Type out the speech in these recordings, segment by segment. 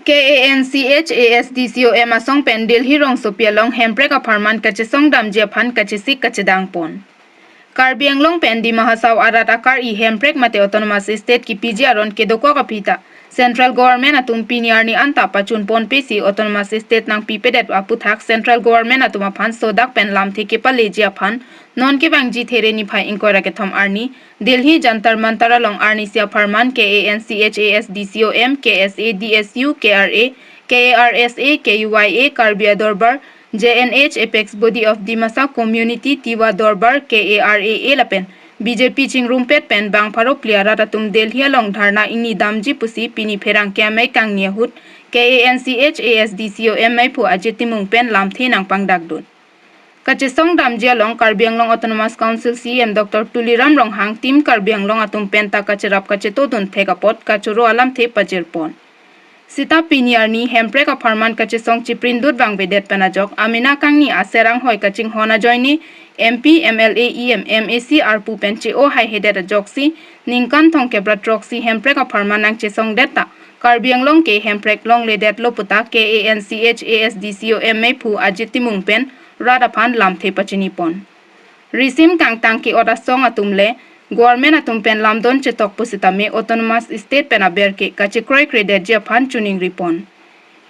KANCHASDCOM asong pen Delhi Rongsopi along hemprek apharman kachesong damjia phan kachesik kachedang pon. Karbi Anglong pen di mahasaw arat akar I hemprek mate autonomous state ki PG aron kedoko kapita. Central government atum piniarni anta pachun pon pesi autonomous state nang pipedet aputhak central government atuma phan sodak pen lam theke palejia phan non ke bangji there niphai inkora ke thom arni Delhi Jantar Mantar along arni sia apharman KANCHASDCOM KSADSU KRA KARSA KUYA Karbia Dorbar JNH Apex Body of Dimasa Community Tiwa Dorbar KARA lapen BJP chingrumpet pen bang pharo pliara tatum Delhi along Dharna ini damji pusi pini pherang kyamai kang niahut KANCHASDCOM mai phu ajetimung pen lamthi nang pangdakdun kachesong damji along Karbi Anglong Autonomous Council CM Dr. Tuliram Ronghang team Karbi Anglong atum penta kacherap kachetodun thekapot kachuro alam the pajerpon Sita piniarni hemprek apharman kachesong chiprindut bang bedet penajok amina kangni aserang hoi kaching hona joini MP MLA EM MAC arpu penche o hai hedet joksi ningkan thong kebra troksi hemprek apharman nang chesong deta Karbi Anglong ke hemprek long ledet loputa KANCHASDCOM mai phu ajitimung pen radaphan lamthe pachinipon Risim kang tangki orasong atumle Government atum pen lamdon chetok pusitame autonomous state pen aberke kachikroi credit japhan tuning ripon.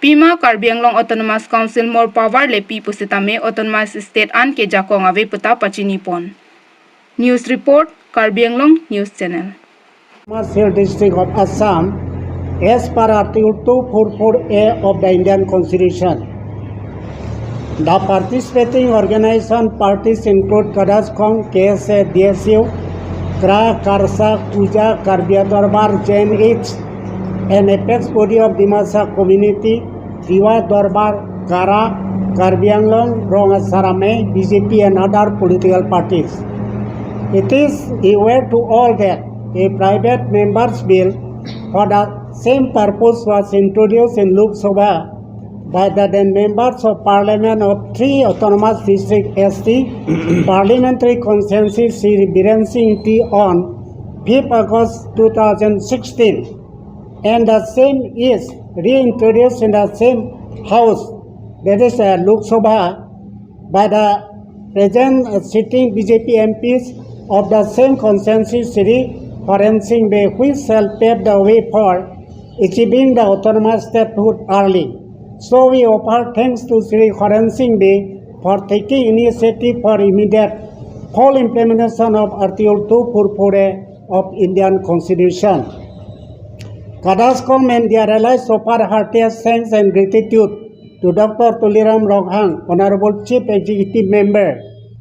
Pima Karbi Anglong Autonomous Council more power le pi pusitame autonomous state an ke jakong ave puta pachinipon. News report Karbi Anglong News Channel. Commercial District of Assam as per Article 244A of the Indian Constitution. The participating organization parties include Kadascom, KSA, DSU, Kra, Karsa, Kuja, Karbia Dorbar, JNH, and Apex Body of Dimasa Community, Tiwa Dorbar, Kara, Karbi Anglong, Rongasarame, BJP and other political parties. It is aware to all that a private members bill for the same purpose was introduced in Lok Sabha by the then members of Parliament of 3 autonomous district ST Parliamentary Consensus Sri Biren Singh T on 5th August 2016 and the same is reintroduced in the same house, that is Lok Sabha, by the present sitting BJP MPs of the same consensus Sri Biren Singh Bay, which shall pave the way for achieving the autonomous statehood early. So we offer thanks to Sri Biren Singh Bay for taking initiative for immediate full implementation of Article 244A of Indian Constitution. Kadascom and their allies offer heartiest thanks and gratitude to Dr. Tuliram Ronghang, Honorable Chief Executive Member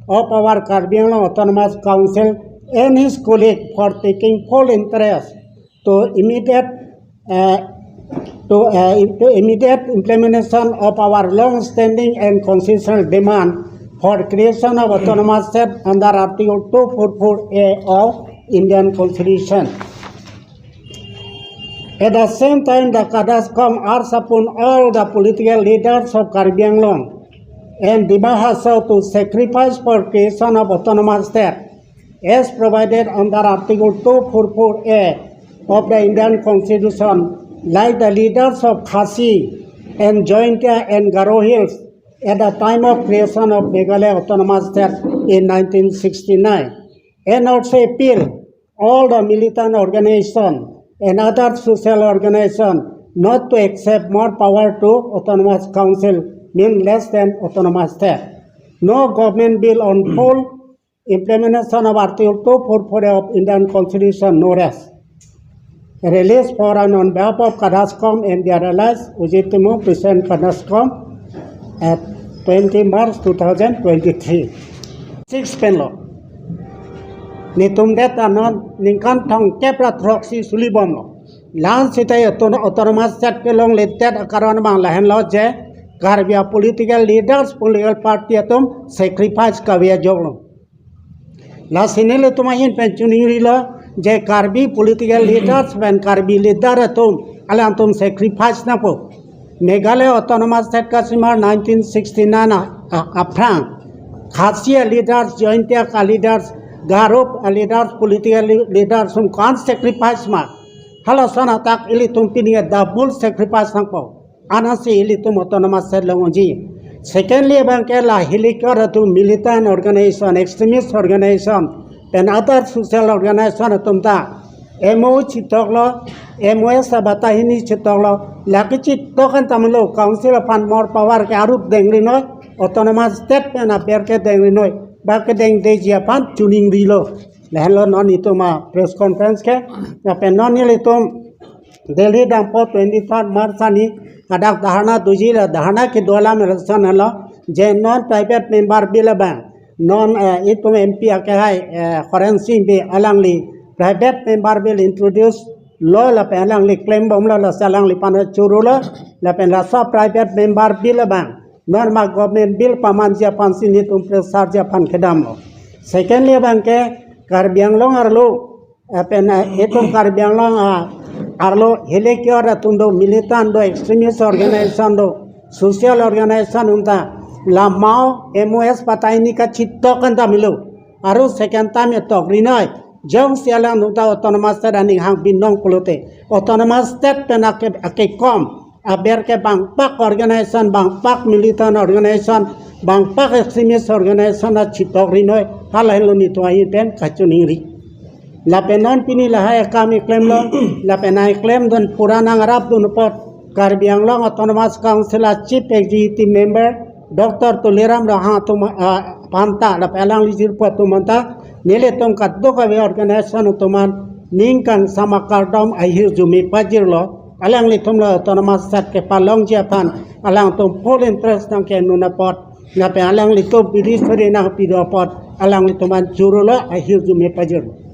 of our Karbi Anglong Autonomous Council and his colleague for taking full interest to immediate implementation of our long-standing and consistent demand for creation of autonomous state under Article 244A of Indian Constitution. At the same time, the Kadascom urges upon all the political leaders of Karbi Anglong and Dimahasa to sacrifice for creation of autonomous state as provided under Article 244A of the Indian Constitution, like the leaders of Khasi and Jointia and Garo Hills at the time of creation of Meghalaya Autonomous State in 1969, and also appeal all the militant organizations and other social organizations not to accept more power to Autonomous Council, mean less than autonomous state. No government bill on full implementation of Article 244 of Indian Constitution, no rest. Release for and on behalf of Kadascom and their allies, Ujitimu present Kadascom at 20 March 2023. 6 Penlo. Nitum data non ningkan thong kepra troxy sulibom lo. Lan sitai autonomous state pelong letet akaran bang lahen lo je Karbia political leaders political party atom sacrifice kavia joglo. La sinele tumahin penchuni lo je Karbi political leaders when Karbi leader atom alantum sacrifice na po Meghalaya Autonomous State Kasimar 1969 aprang Khasiya leaders Jointia ka leaders Garup leaders political leaders can't sacrifice ma halasana tak ili tumpini double sacrifice na po anasi ilitum autonomous state longonji. Secondly, bangkela hilikor to militant organization, extremist organization, and other social organization atumta. MO chitoklo, MOS sabatahini chitoklo, lakichi tokan tamilo council upon more power ke arup dengrino, autonomous state and a berke dengrino, bakke deng deji upon tuning rilo. Lehlo non ituma press conference ke, apen non ilitum Delhi Rongsopi 23 March ani adak Dharna tujila Dharna ke dola merasan halo je non private member bill bang non itum MP akai currency be alangli private member bill introduce law la alangli claim bomla la salangli pana churula la pen rasa private member bill bang non ma government bill pamanjia pansin itum presarja pan kedam. Secondly bang ke karbianglong arlo pen itum karbianglong arlo helekior atundo militant do extremist organization do social organization unta la mau MOS pataini ka chitto kanta milu aru second time to grinai jong sialang unta autonomous state ani hang binong kulote autonomous state pena ke kom aber ke bang pak organization bang pak militant organization bang pak extremist organization a chitto grinai halai ni to ai ten kachuningri la penon pini la hai kami claim lo la penai claim don purana ngarap don pot Karbiang long autonomous council a chief executive member Dr. Tuliram Raha tum panta la pelang lijir pot tumanta nile tong kaddo ka organization tuman ningkang sama kardom ahi jumi pajir lo alang litum lo autonomous sat ke palong japan alang tum full interest nang ke nuna pot la pe alang litum bidis sore nang pido pot alang lituman jurulo ahi jumi pajir